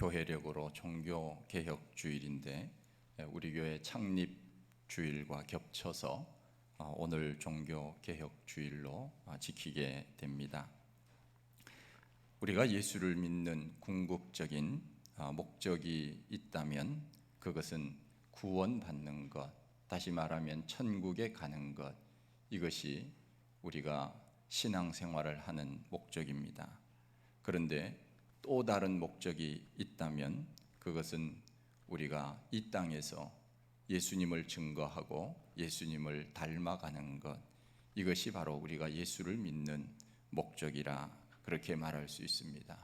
교회력으로 종교개혁주일인데 우리 교회 창립주일과 겹쳐서 오늘 종교개혁주일로 지키게 됩니다. 우리가 예수를 믿는 궁극적인 목적이 있다면 그것은 구원받는 것, 다시 말하면 천국에 가는 것, 이것이 우리가 신앙생활을 하는 목적입니다. 그런데 또 다른 목적이 있다면 그것은 우리가 이 땅에서 예수님을 증거하고 예수님을 닮아가는 것, 이것이 바로 우리가 예수를 믿는 목적이라 그렇게 말할 수 있습니다.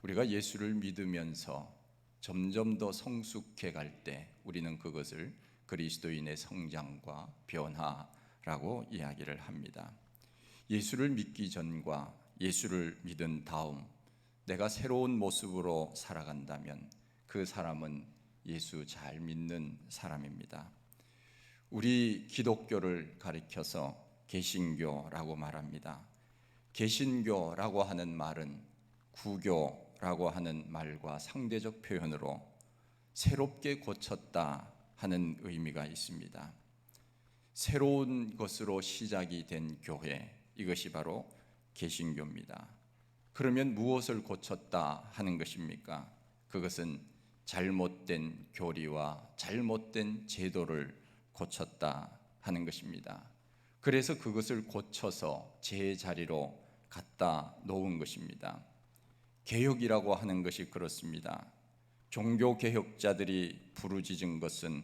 우리가 예수를 믿으면서 점점 더 성숙해 갈 때 우리는 그것을 그리스도인의 성장과 변화라고 이야기를 합니다. 예수를 믿기 전과 예수를 믿은 다음 내가 새로운 모습으로 살아간다면 그 사람은 예수 잘 믿는 사람입니다. 우리 기독교를 가리켜서 개신교라고 말합니다. 개신교라고 하는 말은 구교라고 하는 말과 상대적 표현으로 새롭게 고쳤다 하는 의미가 있습니다. 새로운 것으로 시작이 된 교회, 이것이 바로 개신교입니다. 그러면 무엇을 고쳤다 하는 것입니까? 그것은 잘못된 교리와 잘못된 제도를 고쳤다 하는 것입니다. 그래서 그것을 고쳐서 제자리로 갖다 놓은 것입니다. 개혁이라고 하는 것이 그렇습니다. 종교개혁자들이 부르짖은 것은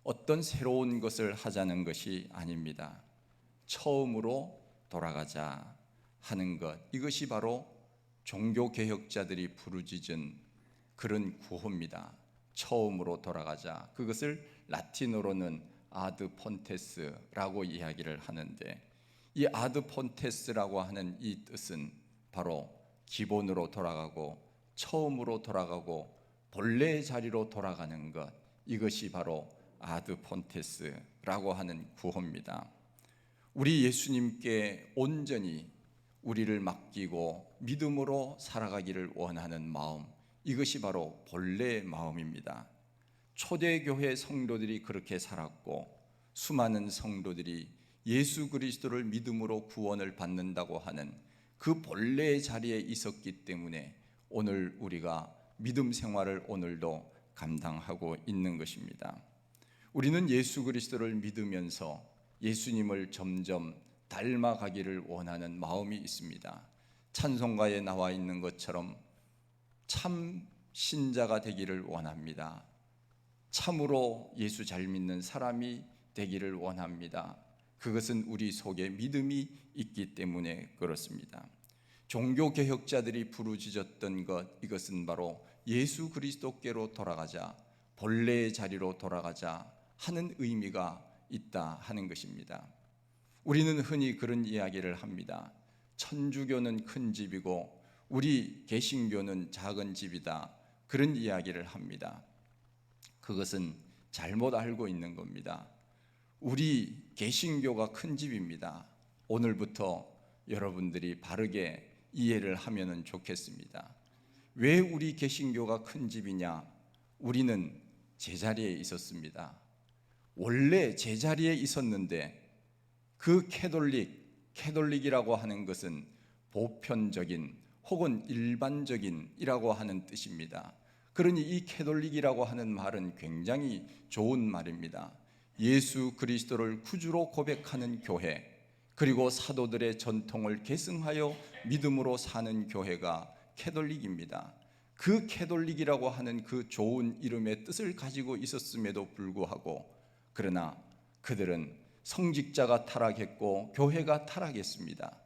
어떤 새로운 것을 하자는 것이 아닙니다. 처음으로 돌아가자 하는 것, 이것이 바로 종교개혁자들이 부르짖은 그런 구호입니다. 처음으로 돌아가자. 그것을 라틴어로는 아드 폰테스라고 이야기를 하는데, 이 아드 폰테스라고 하는 이 뜻은 바로 기본으로 돌아가고 처음으로 돌아가고 본래의 자리로 돌아가는 것, 이것이 바로 아드 폰테스라고 하는 구호입니다. 우리 예수님께 온전히 우리를 맡기고 믿음으로 살아가기를 원하는 마음, 이것이 바로 본래의 마음입니다. 초대교회 성도들이 그렇게 살았고 수많은 성도들이 예수 그리스도를 믿음으로 구원을 받는다고 하는 그 본래의 자리에 있었기 때문에 오늘 우리가 믿음 생활을 오늘도 감당하고 있는 것입니다. 우리는 예수 그리스도를 믿으면서 예수님을 점점 닮아가기를 원하는 마음이 있습니다. 찬송가에 나와 있는 것처럼 참 신자가 되기를 원합니다. 참으로 예수 잘 믿는 사람이 되기를 원합니다. 그것은 우리 속에 믿음이 있기 때문에 그렇습니다. 종교개혁자들이 부르짖었던 것, 이것은 바로 예수 그리스도께로 돌아가자, 본래의 자리로 돌아가자 하는 의미가 있다 하는 것입니다. 우리는 흔히 그런 이야기를 합니다. 천주교는 큰 집이고 우리 개신교는 작은 집이다, 그런 이야기를 합니다. 그것은 잘못 알고 있는 겁니다. 우리 개신교가 큰 집입니다. 오늘부터 여러분들이 바르게 이해를 하면 좋겠습니다. 왜 우리 개신교가 큰 집이냐? 우리는 제자리에 있었습니다. 원래 제자리에 있었는데 그 캐톨릭이라고 하는 것은 보편적인 혹은 일반적인이라고 하는 뜻입니다. 그러니 이 캐톨릭이라고 하는 말은 굉장히 좋은 말입니다. 예수 그리스도를 구주로 고백하는 교회, 그리고 사도들의 전통을 계승하여 믿음으로 사는 교회가 캐톨릭입니다. 그 캐톨릭이라고 하는 그 좋은 이름의 뜻을 가지고 있었음에도 불구하고, 그러나 그들은 성직자가 타락했고 교회가 타락했습니다.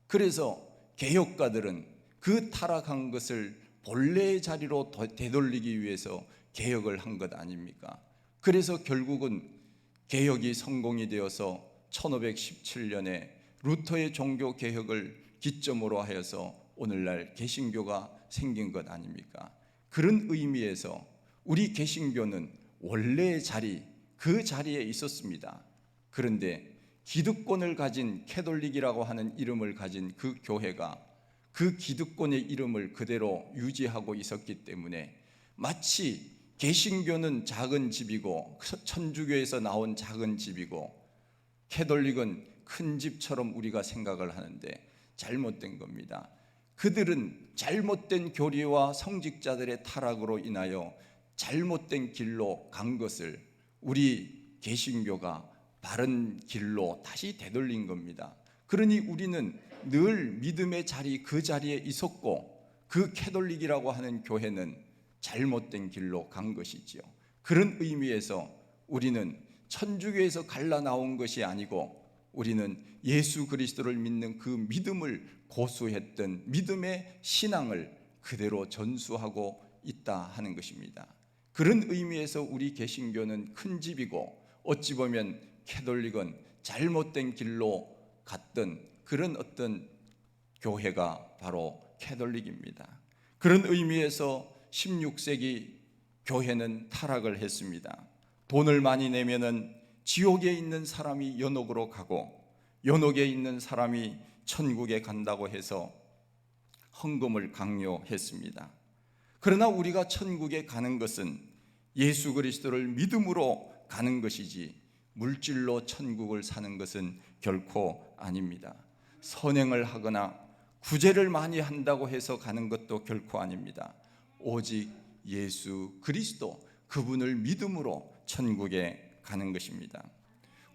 그래서 개혁가들은 그 타락한 것을 본래의 자리로 되돌리기 위해서 개혁을 한 것 아닙니까? 그래서 결국은 개혁이 성공이 되어서 1517년에 루터의 종교 개혁을 기점으로 하여서 오늘날 개신교가 생긴 것 아닙니까? 그런 의미에서 우리 개신교는 원래의 자리, 그 자리에 있었습니다. 그런데 기득권을 가진 캐톨릭이라고 하는 이름을 가진 그 교회가 그 기득권의 이름을 그대로 유지하고 있었기 때문에 마치 개신교는 작은 집이고 천주교에서 나온 작은 집이고 캐톨릭은 큰 집처럼 우리가 생각을 하는데 잘못된 겁니다. 그들은 잘못된 교리와 성직자들의 타락으로 인하여 잘못된 길로 간 것을 우리 개신교가 바른 길로 다시 되돌린 겁니다. 그러니 우리는 늘 믿음의 자리 그 자리에 있었고, 그 캐톨릭이라고 하는 교회는 잘못된 길로 간 것이지요. 그런 의미에서 우리는 천주교에서 갈라 나온 것이 아니고 우리는 예수 그리스도를 믿는 그 믿음을 고수했던 믿음의 신앙을 그대로 전수하고 있다 하는 것입니다. 그런 의미에서 우리 개신교는 큰 집이고, 어찌 보면 캐톨릭은 잘못된 길로 갔던 그런 어떤 교회가 바로 캐톨릭입니다. 그런 의미에서 16세기 교회는 타락을 했습니다. 돈을 많이 내면은 지옥에 있는 사람이 연옥으로 가고 연옥에 있는 사람이 천국에 간다고 해서 헌금을 강요했습니다. 그러나 우리가 천국에 가는 것은 예수 그리스도를 믿음으로 가는 것이지 물질로 천국을 사는 것은 결코 아닙니다. 선행을 하거나 구제를 많이 한다고 해서 가는 것도 결코 아닙니다. 오직 예수 그리스도 그분을 믿음으로 천국에 가는 것입니다.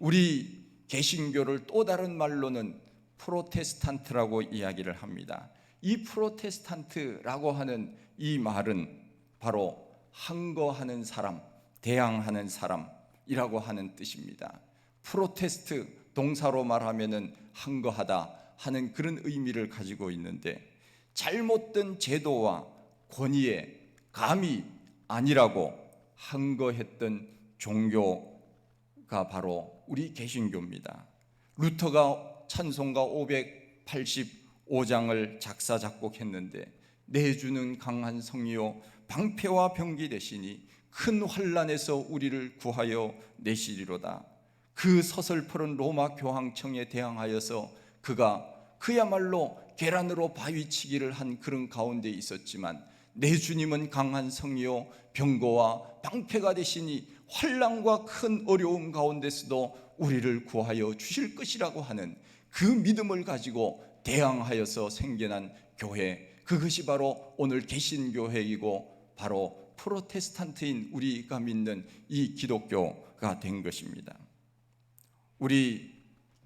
우리 개신교를 또 다른 말로는 프로테스탄트라고 이야기를 합니다. 이 프로테스탄트라고 하는 이 말은 바로 항거하는 사람, 대항하는 사람이라고 하는 뜻입니다. 프로테스트 동사로 말하면은 항거하다 하는 그런 의미를 가지고 있는데, 잘못된 제도와 권위에 감히 아니라고 항거했던 종교가 바로 우리 개신교입니다. 루터가 찬송가 585장을 작사 작곡했는데, 내주는 강한 성이요 방패와 병기 되시니 큰 환난에서 우리를 구하여 내시리로다. 그 서슬퍼런 로마 교황청에 대항하여서 그가 그야말로 계란으로 바위치기를 한 그런 가운데 있었지만, 내 주님은 강한 성이요 병거와 방패가 되시니 환난과 큰 어려움 가운데서도 우리를 구하여 주실 것이라고 하는 그 믿음을 가지고 대항하여서 생겨난 교회, 그것이 바로 오늘 개신교회이고 바로 프로테스탄트인 우리가 믿는 이 기독교가 된 것입니다. 우리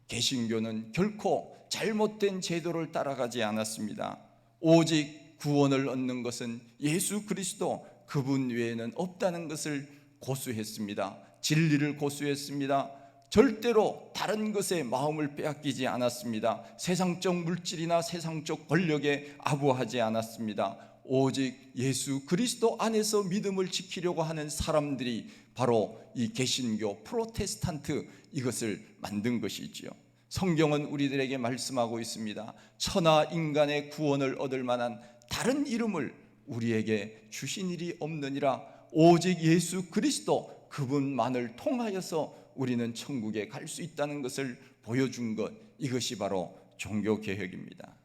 개신교는 결코 잘못된 제도를 따라가지 않았습니다. 오직 구원을 얻는 것은 예수 그리스도 그분 외에는 없다는 것을 고수했습니다. 진리를 고수했습니다. 절대로 다른 것에 마음을 빼앗기지 않았습니다. 세상적 물질이나 세상적 권력에 아부하지 않았습니다. 오직 예수 그리스도 안에서 믿음을 지키려고 하는 사람들이 바로 이 개신교 프로테스탄트 이것을 만든 것이지요. 성경은 우리들에게 말씀하고 있습니다. 천하 인간의 구원을 얻을 만한 다른 이름을 우리에게 주신 일이 없느니라. 오직 예수 그리스도 그분만을 통하여서 우리는 천국에 갈 수 있다는 것을 보여준 것, 이것이 바로 종교개혁입니다.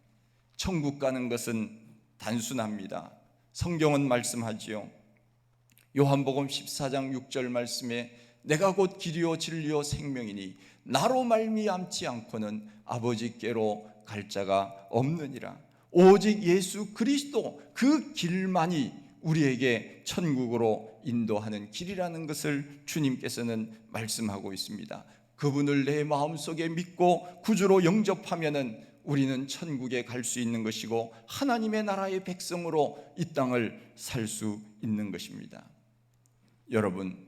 천국 가는 것은 단순합니다. 성경은 말씀하지요. 요한복음 14장 6절 말씀에 내가 곧 길이요 진리요 생명이니 나로 말미암지 않고는 아버지께로 갈 자가 없느니라. 오직 예수 그리스도 그 길만이 우리에게 천국으로 인도하는 길이라는 것을 주님께서는 말씀하고 있습니다. 그분을 내 마음속에 믿고 구주로 영접하면은 우리는 천국에 갈 수 있는 것이고 하나님의 나라의 백성으로 이 땅을 살 수 있는 것입니다. 여러분,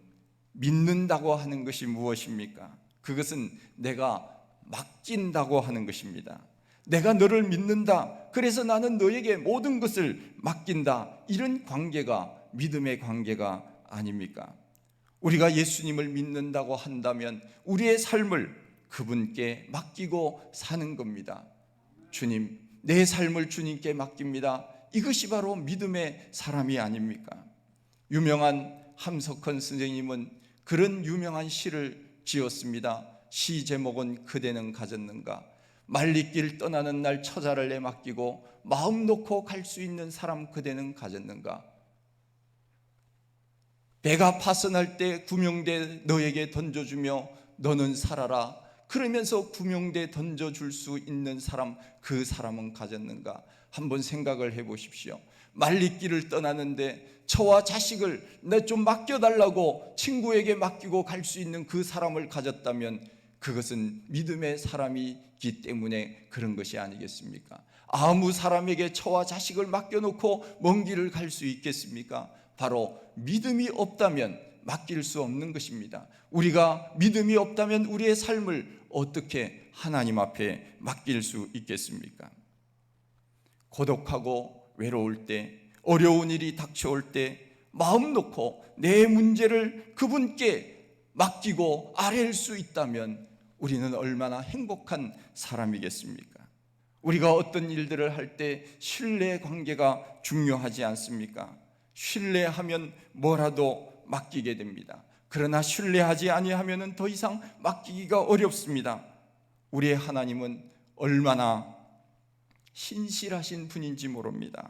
믿는다고 하는 것이 무엇입니까? 그것은 내가 맡긴다고 하는 것입니다. 내가 너를 믿는다, 그래서 나는 너에게 모든 것을 맡긴다, 이런 관계가 믿음의 관계가 아닙니까? 우리가 예수님을 믿는다고 한다면 우리의 삶을 그분께 맡기고 사는 겁니다. 주님, 내 삶을 주님께 맡깁니다. 이것이 바로 믿음의 사람이 아닙니까? 유명한 함석헌 선생님은 그런 유명한 시를 지었습니다. 시 제목은 그대는 가졌는가? 말리길 떠나는 날 처자를 내맡기고 마음 놓고 갈 수 있는 사람 그대는 가졌는가? 배가 파선할 때 구명대 너에게 던져주며 너는 살아라. 그러면서 구명대 던져줄 수 있는 사람, 그 사람은 가졌는가? 한번 생각을 해보십시오. 말리길을 떠나는데 저와 자식을 내 좀 맡겨달라고 친구에게 맡기고 갈 수 있는 그 사람을 가졌다면 그것은 믿음의 사람이기 때문에 그런 것이 아니겠습니까? 아무 사람에게 저와 자식을 맡겨놓고 먼 길을 갈 수 있겠습니까? 바로 믿음이 없다면 맡길 수 없는 것입니다. 우리가 믿음이 없다면 우리의 삶을 어떻게 하나님 앞에 맡길 수 있겠습니까? 고독하고 외로울 때, 어려운 일이 닥쳐올 때 마음 놓고 내 문제를 그분께 맡기고 아뢰일 수 있다면 우리는 얼마나 행복한 사람이겠습니까? 우리가 어떤 일들을 할 때 신뢰 관계가 중요하지 않습니까? 신뢰하면 뭐라도 맡기게 됩니다. 그러나 신뢰하지 아니하면 더 이상 맡기기가 어렵습니다. 우리의 하나님은 얼마나 신실하신 분인지 모릅니다.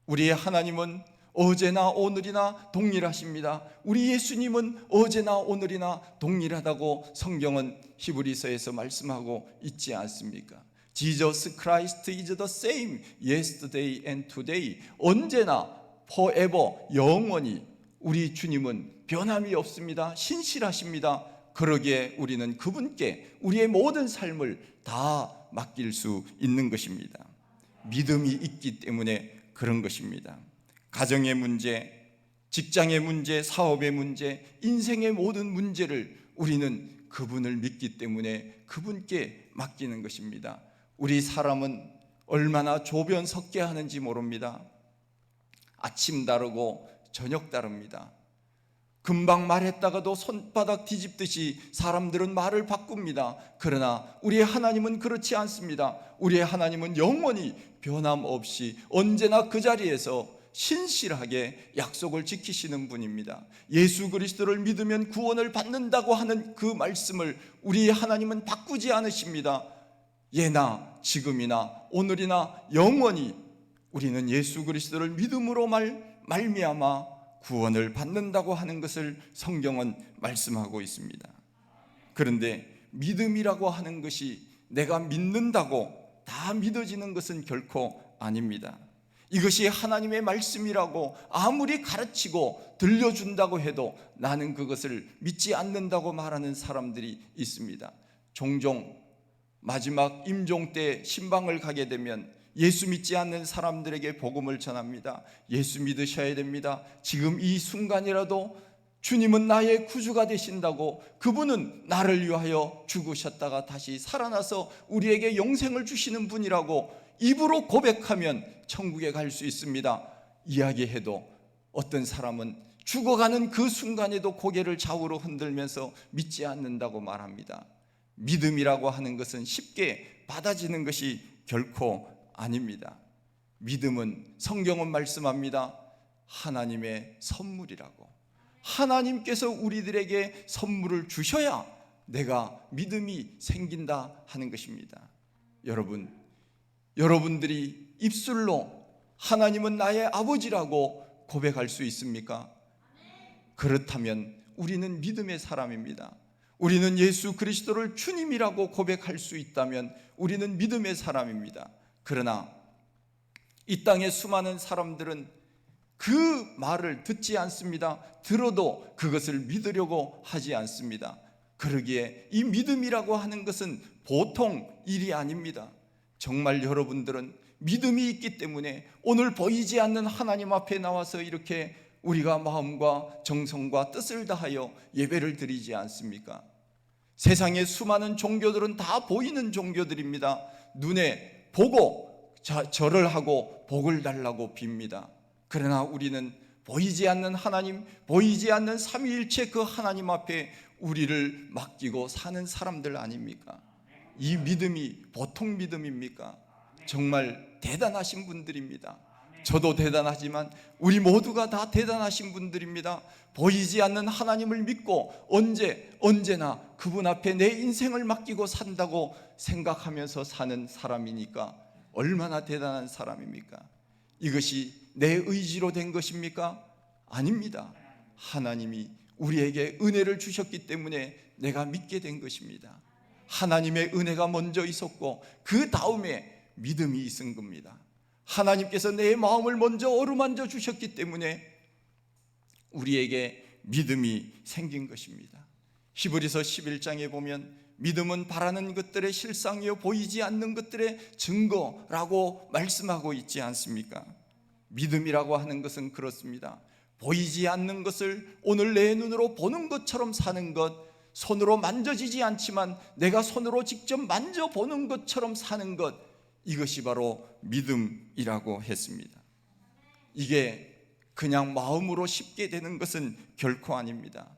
우리의 하나님은 어제나 오늘이나 동일하십니다. 우리 예수님은 어제나 오늘이나 동일하다고 성경은 히브리서에서 말씀하고 있지 않습니까? Jesus Christ is the same yesterday and today. 언제나 forever, 영원히 우리 주님은 변함이 없습니다. 신실하십니다. 그러기에 우리는 그분께 우리의 모든 삶을 다 맡길 수 있는 것입니다. 믿음이 있기 때문에 그런 것입니다. 가정의 문제, 직장의 문제, 사업의 문제, 인생의 모든 문제를 우리는 그분을 믿기 때문에 그분께 맡기는 것입니다. 우리 사람은 얼마나 조변 섞게 하는지 모릅니다. 아침 다르고 저녁 다릅니다. 금방 말했다가도 손바닥 뒤집듯이 사람들은 말을 바꿉니다. 그러나 우리의 하나님은 그렇지 않습니다. 우리의 하나님은 영원히 변함없이 언제나 그 자리에서 신실하게 약속을 지키시는 분입니다. 예수 그리스도를 믿으면 구원을 받는다고 하는 그 말씀을 우리 하나님은 바꾸지 않으십니다. 예나 지금이나 오늘이나 영원히 우리는 예수 그리스도를 믿음으로 말미암아 구원을 받는다고 하는 것을 성경은 말씀하고 있습니다. 그런데 믿음이라고 하는 것이 내가 믿는다고 다 믿어지는 것은 결코 아닙니다. 이것이 하나님의 말씀이라고 아무리 가르치고 들려준다고 해도 나는 그것을 믿지 않는다고 말하는 사람들이 있습니다. 종종 마지막 임종 때 신방을 가게 되면 예수 믿지 않는 사람들에게 복음을 전합니다. 예수 믿으셔야 됩니다. 지금 이 순간이라도 주님은 나의 구주가 되신다고, 그분은 나를 위하여 죽으셨다가 다시 살아나서 우리에게 영생을 주시는 분이라고 입으로 고백하면 천국에 갈 수 있습니다. 이야기해도 어떤 사람은 죽어가는 그 순간에도 고개를 좌우로 흔들면서 믿지 않는다고 말합니다. 믿음이라고 하는 것은 쉽게 받아지는 것이 결코 아닙니다. 믿음은 성경은 말씀합니다. 하나님의 선물이라고. 하나님께서 우리들에게 선물을 주셔야 내가 믿음이 생긴다 하는 것입니다. 여러분들이 입술로 하나님은 나의 아버지라고 고백할 수 있습니까? 그렇다면 우리는 믿음의 사람입니다. 우리는 예수 그리스도를 주님이라고 고백할 수 있다면 우리는 믿음의 사람입니다. 그러나 이 땅의 수많은 사람들은 그 말을 듣지 않습니다. 들어도 그것을 믿으려고 하지 않습니다. 그러기에 이 믿음이라고 하는 것은 보통 일이 아닙니다. 정말 여러분들은 믿음이 있기 때문에 오늘 보이지 않는 하나님 앞에 나와서 이렇게 우리가 마음과 정성과 뜻을 다하여 예배를 드리지 않습니까? 세상의 수많은 종교들은 다 보이는 종교들입니다. 눈에 보고 절을 하고 복을 달라고 빕니다. 그러나 우리는 보이지 않는 하나님, 보이지 않는 삼위일체 그 하나님 앞에 우리를 맡기고 사는 사람들 아닙니까? 이 믿음이 보통 믿음입니까? 정말 대단하신 분들입니다. 저도 대단하지만 우리 모두가 다 대단하신 분들입니다. 보이지 않는 하나님을 믿고 언제나 그분 앞에 내 인생을 맡기고 산다고 생각하면서 사는 사람이니까 얼마나 대단한 사람입니까? 이것이 내 의지로 된 것입니까? 아닙니다. 하나님이 우리에게 은혜를 주셨기 때문에 내가 믿게 된 것입니다. 하나님의 은혜가 먼저 있었고 그 다음에 믿음이 있은 겁니다. 하나님께서 내 마음을 먼저 어루만져 주셨기 때문에 우리에게 믿음이 생긴 것입니다. 히브리서 11장에 보면 믿음은 바라는 것들의 실상이요 보이지 않는 것들의 증거라고 말씀하고 있지 않습니까? 믿음이라고 하는 것은 그렇습니다. 보이지 않는 것을 오늘 내 눈으로 보는 것처럼 사는 것, 손으로 만져지지 않지만 내가 손으로 직접 만져보는 것처럼 사는 것, 이것이 바로 믿음이라고 했습니다. 이게 그냥 마음으로 쉽게 되는 것은 결코 아닙니다.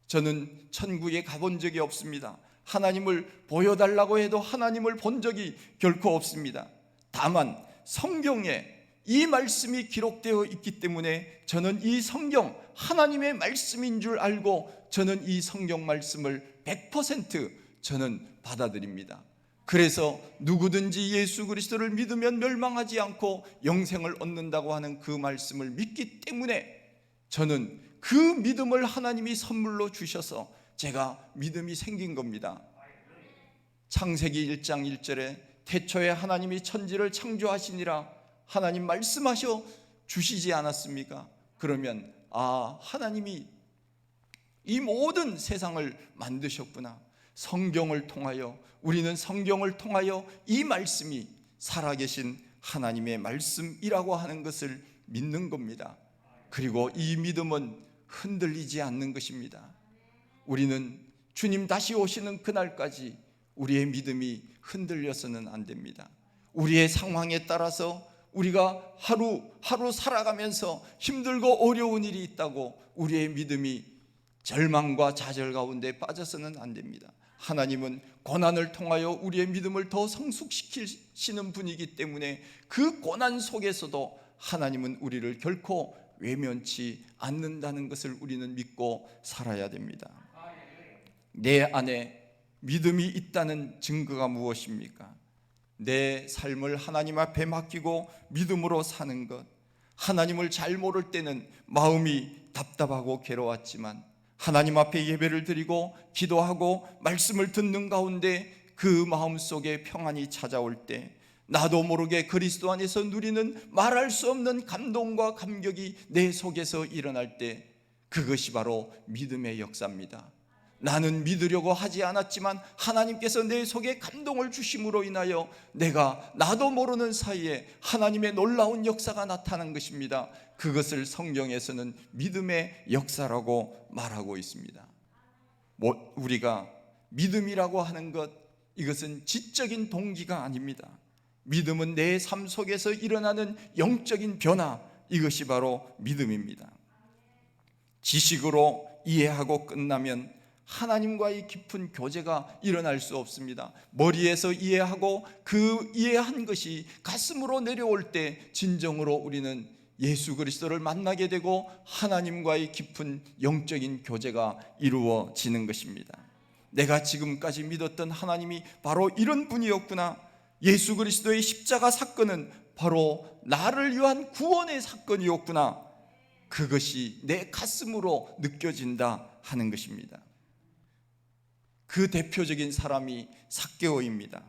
저는 천국에 가본 적이 없습니다. 하나님을 보여달라고 해도 하나님을 본 적이 결코 없습니다. 다만 성경에 이 말씀이 기록되어 있기 때문에 저는 이 성경 하나님의 말씀인 줄 알고 저는 이 성경 말씀을 100% 저는 받아들입니다. 그래서 누구든지 예수 그리스도를 믿으면 멸망하지 않고 영생을 얻는다고 하는 그 말씀을 믿기 때문에 저는 그 믿음을 하나님이 선물로 주셔서 제가 믿음이 생긴 겁니다. 창세기 1장 1절에 태초에 하나님이 천지를 창조하시니라 하나님 말씀하셔 주시지 않았습니까? 그러면 하나님이 이 모든 세상을 만드셨구나. 성경을 통하여 우리는 성경을 통하여 이 말씀이 살아계신 하나님의 말씀이라고 하는 것을 믿는 겁니다. 그리고 이 믿음은 흔들리지 않는 것입니다. 우리는 주님 다시 오시는 그날까지 우리의 믿음이 흔들려서는 안 됩니다. 우리의 상황에 따라서 우리가 하루 살아가면서 힘들고 어려운 일이 있다고 우리의 믿음이 절망과 좌절 가운데 빠져서는 안 됩니다. 하나님은 고난을 통하여 우리의 믿음을 더 성숙시키시는 분이기 때문에 그 고난 속에서도 하나님은 우리를 결코 외면치 않는다는 것을 우리는 믿고 살아야 됩니다. 내 안에 믿음이 있다는 증거가 무엇입니까? 내 삶을 하나님 앞에 맡기고 믿음으로 사는 것. 하나님을 잘 모를 때는 마음이 답답하고 괴로웠지만 하나님 앞에 예배를 드리고 기도하고 말씀을 듣는 가운데 그 마음속에 평안이 찾아올 때 나도 모르게 그리스도 안에서 누리는 말할 수 없는 감동과 감격이 내 속에서 일어날 때 그것이 바로 믿음의 역사입니다. 나는 믿으려고 하지 않았지만 하나님께서 내 속에 감동을 주심으로 인하여 내가 나도 모르는 사이에 하나님의 놀라운 역사가 나타난 것입니다. 그것을 성경에서는 믿음의 역사라고 말하고 있습니다. 우리가 믿음이라고 하는 것, 이것은 지적인 동기가 아닙니다. 믿음은 내 삶 속에서 일어나는 영적인 변화, 이것이 바로 믿음입니다. 지식으로 이해하고 끝나면 하나님과의 깊은 교제가 일어날 수 없습니다. 머리에서 이해하고 그 이해한 것이 가슴으로 내려올 때 진정으로 우리는 예수 그리스도를 만나게 되고 하나님과의 깊은 영적인 교제가 이루어지는 것입니다. 내가 지금까지 믿었던 하나님이 바로 이런 분이었구나. 예수 그리스도의 십자가 사건은 바로 나를 위한 구원의 사건이었구나. 그것이 내 가슴으로 느껴진다 하는 것입니다. 그 대표적인 사람이 삭개오입니다.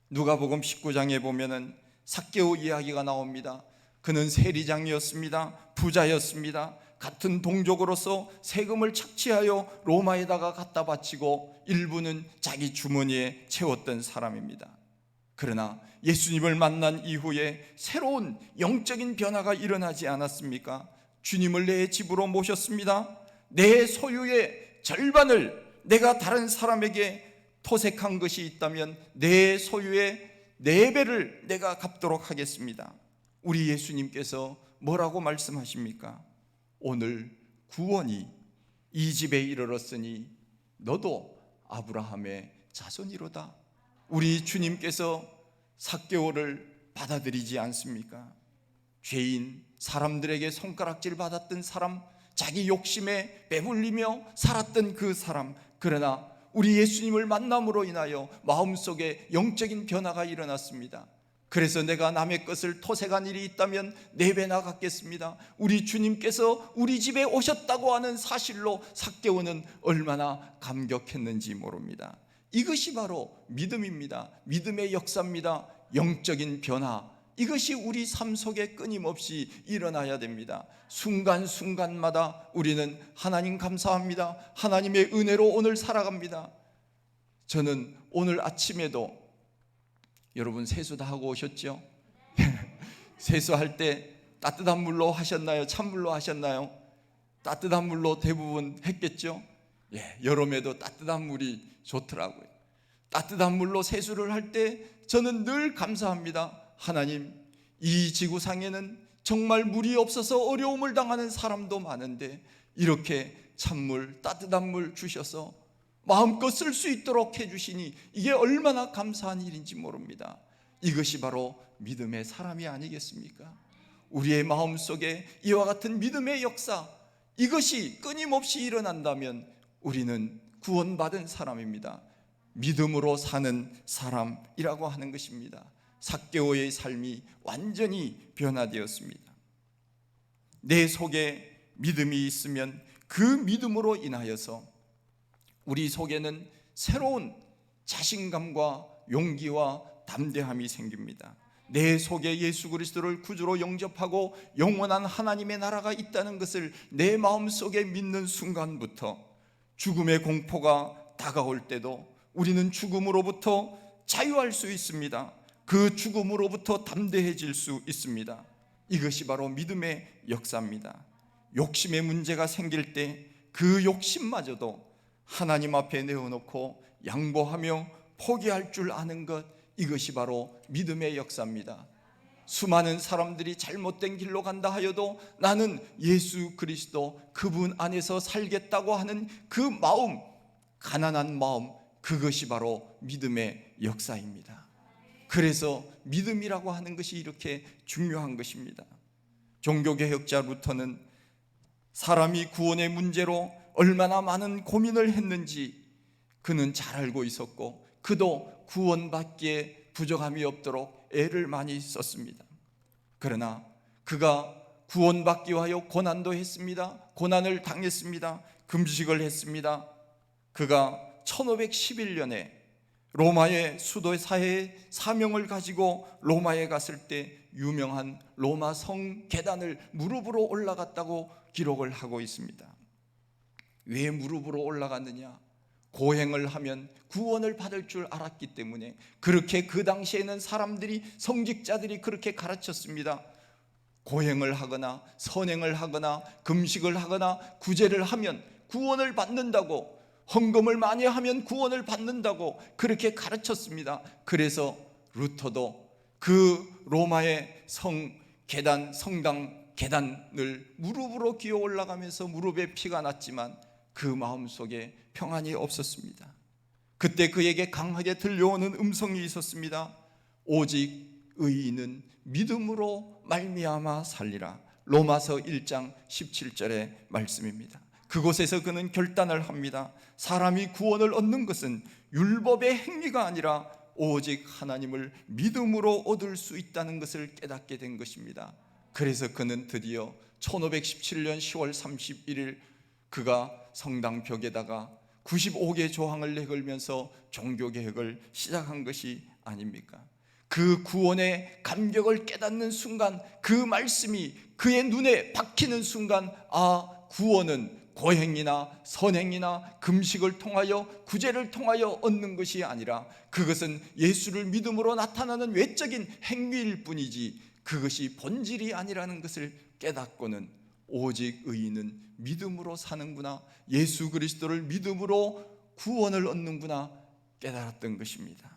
누가복음 19장에 보면은 삭개오 이야기가 나옵니다. 그는 세리장이었습니다. 부자였습니다. 같은 동족으로서 세금을 착취하여 로마에다가 갖다 바치고 일부는 자기 주머니에 채웠던 사람입니다. 그러나 예수님을 만난 이후에 새로운 영적인 변화가 일어나지 않았습니까? 주님을 내 집으로 모셨습니다. 내 소유의 절반을 내가 다른 사람에게 토색한 것이 있다면 내 소유의 4배를 내가 갚도록 하겠습니다. 우리 예수님께서 뭐라고 말씀하십니까? 오늘 구원이 이 집에 이르렀으니 너도 아브라함의 자손이로다. 우리 주님께서 삭개오를 받아들이지 않습니까? 죄인, 사람들에게 손가락질 받았던 사람, 자기 욕심에 배불리며 살았던 그 사람, 그러나 우리 예수님을 만남으로 인하여 마음속에 영적인 변화가 일어났습니다. 그래서 내가 남의 것을 토색한 일이 있다면 4배나 갚겠습니다. 우리 주님께서 우리 집에 오셨다고 하는 사실로 삭개오는 얼마나 감격했는지 모릅니다. 이것이 바로 믿음입니다. 믿음의 역사입니다. 영적인 변화, 이것이 우리 삶 속에 끊임없이 일어나야 됩니다. 순간순간마다 우리는 하나님 감사합니다, 하나님의 은혜로 오늘 살아갑니다. 저는 오늘 아침에도, 여러분 세수 다 하고 오셨죠? 세수할 때 따뜻한 물로 하셨나요? 찬물로 하셨나요? 따뜻한 물로 대부분 했겠죠? 여름에도 따뜻한 물이 좋더라고요. 따뜻한 물로 세수를 할 때 저는 늘 감사합니다. 하나님, 이 지구상에는 정말 물이 없어서 어려움을 당하는 사람도 많은데 이렇게 찬물, 따뜻한 물 주셔서 마음껏 쓸 수 있도록 해주시니 이게 얼마나 감사한 일인지 모릅니다. 이것이 바로 믿음의 사람이 아니겠습니까? 우리의 마음속에 이와 같은 믿음의 역사, 이것이 끊임없이 일어난다면 우리는 구원받은 사람입니다. 믿음으로 사는 사람이라고 하는 것입니다. 삭개오의 삶이 완전히 변화되었습니다. 내 속에 믿음이 있으면 그 믿음으로 인하여서 우리 속에는 새로운 자신감과 용기와 담대함이 생깁니다. 내 속에 예수 그리스도를 구주로 영접하고 영원한 하나님의 나라가 있다는 것을 내 마음속에 믿는 순간부터 죽음의 공포가 다가올 때도 우리는 죽음으로부터 자유할 수 있습니다. 그 죽음으로부터 담대해질 수 있습니다. 이것이 바로 믿음의 역사입니다. 욕심의 문제가 생길 때 그 욕심마저도 하나님 앞에 내어놓고 양보하며 포기할 줄 아는 것, 이것이 바로 믿음의 역사입니다. 수많은 사람들이 잘못된 길로 간다 하여도 나는 예수 그리스도 그분 안에서 살겠다고 하는 그 마음, 가난한 마음, 그것이 바로 믿음의 역사입니다. 그래서 믿음이라고 하는 것이 이렇게 중요한 것입니다. 종교개혁자 루터는 사람이 구원의 문제로 얼마나 많은 고민을 했는지 그는 잘 알고 있었고, 그도 구원받기에 부족함이 없도록 애를 많이 썼습니다. 그러나 그가 구원받기 위하여 고난도 했습니다. 고난을 당했습니다. 금식을 했습니다. 그가 1511년에 로마의 수도 사회의 사명을 가지고 로마에 갔을 때 유명한 로마 성 계단을 무릎으로 올라갔다고 기록을 하고 있습니다. 왜 무릎으로 올라갔느냐? 고행을 하면 구원을 받을 줄 알았기 때문에. 그렇게 그 당시에는 사람들이, 성직자들이 그렇게 가르쳤습니다. 고행을 하거나 선행을 하거나 금식을 하거나 구제를 하면 구원을 받는다고, 헌금을 많이 하면 구원을 받는다고 그렇게 가르쳤습니다. 그래서 루터도 그 로마의 성 계단, 성당 계단을 무릎으로 기어 올라가면서 무릎에 피가 났지만 그 마음속에 평안이 없었습니다. 그때 그에게 강하게 들려오는 음성이 있었습니다. 오직 의인은 믿음으로 말미암아 살리라. 로마서 1장 17절의 말씀입니다. 그곳에서 그는 결단을 합니다. 사람이 구원을 얻는 것은 율법의 행위가 아니라 오직 하나님을 믿음으로 얻을 수 있다는 것을 깨닫게 된 것입니다. 그래서 그는 드디어 1517년 10월 31일 그가 성당 벽에다가 95개 조항을 내걸면서 종교개혁을 시작한 것이 아닙니까? 그 구원의 감격을 깨닫는 순간, 그 말씀이 그의 눈에 박히는 순간, 아, 구원은 고행이나 선행이나 금식을 통하여, 구제를 통하여 얻는 것이 아니라 그것은 예수를 믿음으로 나타나는 외적인 행위일 뿐이지 그것이 본질이 아니라는 것을 깨닫고는 오직 의인은 믿음으로 사는구나, 예수 그리스도를 믿음으로 구원을 얻는구나 깨달았던 것입니다.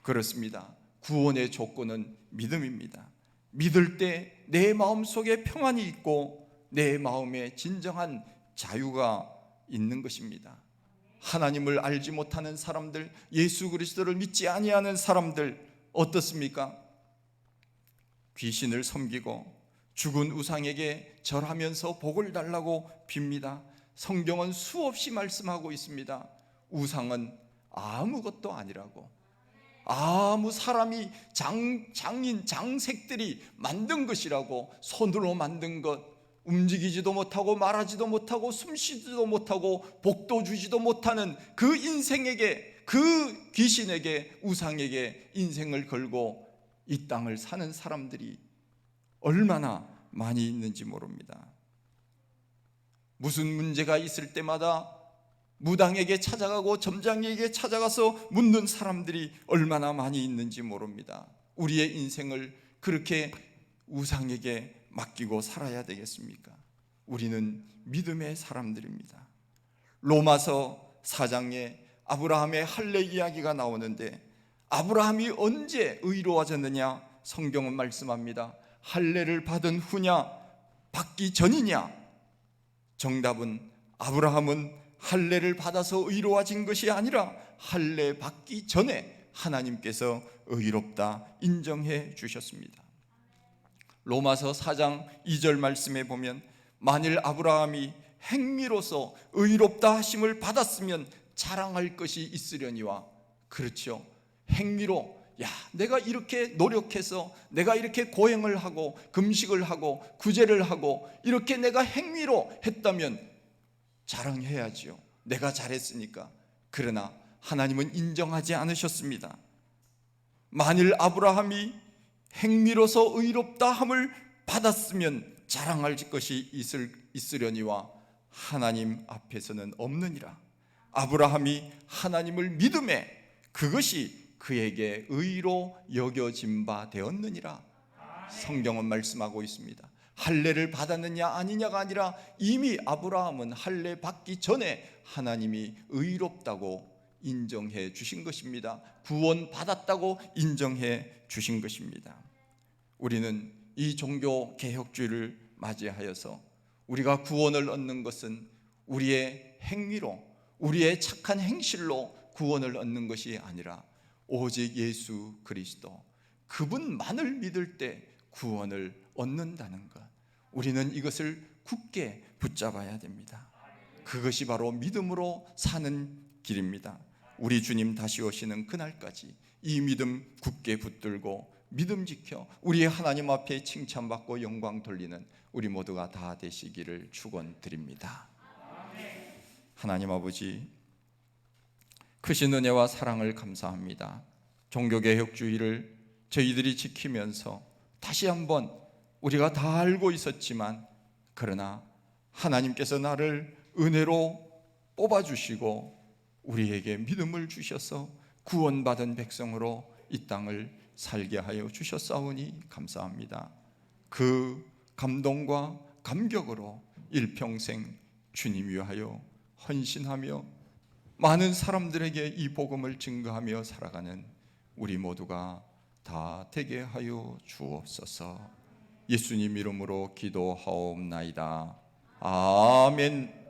그렇습니다. 구원의 조건은 믿음입니다. 믿을 때 내 마음속에 평안이 있고 내 마음에 진정한 자유가 있는 것입니다. 하나님을 알지 못하는 사람들, 예수 그리스도를 믿지 아니하는 사람들 어떻습니까? 귀신을 섬기고 죽은 우상에게 절하면서 복을 달라고 빕니다. 성경은 수없이 말씀하고 있습니다. 우상은 아무것도 아니라고, 아무 사람이 장인, 장색들이 만든 것이라고, 손으로 만든 것, 움직이지도 못하고 말하지도 못하고 숨쉬지도 못하고 복도 주지도 못하는 그 인생에게, 그 귀신에게, 우상에게 인생을 걸고 이 땅을 사는 사람들이 얼마나 많이 있는지 모릅니다. 무슨 문제가 있을 때마다 무당에게 찾아가고 점장에게 찾아가서 묻는 사람들이 얼마나 많이 있는지 모릅니다. 우리의 인생을 그렇게 우상에게 맡기고 살아야 되겠습니까? 우리는 믿음의 사람들입니다. 로마서 4장에 아브라함의 할례 이야기가 나오는데, 아브라함이 언제 의로워졌느냐? 성경은 말씀합니다. 할례를 받은 후냐, 받기 전이냐? 정답은 아브라함은 할례를 받아서 의로워진 것이 아니라 할례 받기 전에 하나님께서 의롭다 인정해 주셨습니다. 로마서 4장 2절 말씀에 보면, 만일 아브라함이 행위로서 의롭다 하심을 받았으면 자랑할 것이 있으려니와. 그렇죠. 행위로, 내가 이렇게 노력해서, 내가 이렇게 고행을 하고 금식을 하고 구제를 하고 이렇게 내가 행위로 했다면 자랑해야지요. 내가 잘했으니까. 그러나 하나님은 인정하지 않으셨습니다. 만일 아브라함이 행위로서 의롭다 함을 받았으면 자랑할 것이 있으려니와 하나님 앞에서는 없느니라. 아브라함이 하나님을 믿음에 그것이 그에게 의로 여겨진 바 되었느니라. 성경은 말씀하고 있습니다. 할례를 받았느냐 아니냐가 아니라 이미 아브라함은 할례 받기 전에 하나님이 의롭다고 인정해 주신 것입니다. 구원 받았다고 인정해 주신 것입니다. 우리는 이 종교 개혁주의를 맞이하여서 우리가 구원을 얻는 것은 우리의 행위로, 우리의 착한 행실로 구원을 얻는 것이 아니라 오직 예수 그리스도, 그분만을 믿을 때 구원을 얻는다는 것, 우리는 이것을 굳게 붙잡아야 됩니다. 그것이 바로 믿음으로 사는 길입니다. 우리 주님 다시 오시는 그날까지 이 믿음 굳게 붙들고 믿음 지켜 우리의 하나님 앞에 칭찬받고 영광 돌리는 우리 모두가 다 되시기를 축원드립니다. 하나님 아버지, 크신 은혜와 사랑을 감사합니다. 종교개혁주의를 저희들이 지키면서 다시 한번 우리가 다 알고 있었지만, 그러나 하나님께서 나를 은혜로 뽑아주시고 우리에게 믿음을 주셔서 구원받은 백성으로 이 땅을 살게 하여 주셨사오니 감사합니다. 그 감동과 감격으로 일평생 주님 위하여 헌신하며 많은 사람들에게 이 복음을 증거하며 살아가는 우리 모두가 다 되게 하여 주옵소서. 예수님 이름으로 기도하옵나이다. 아멘.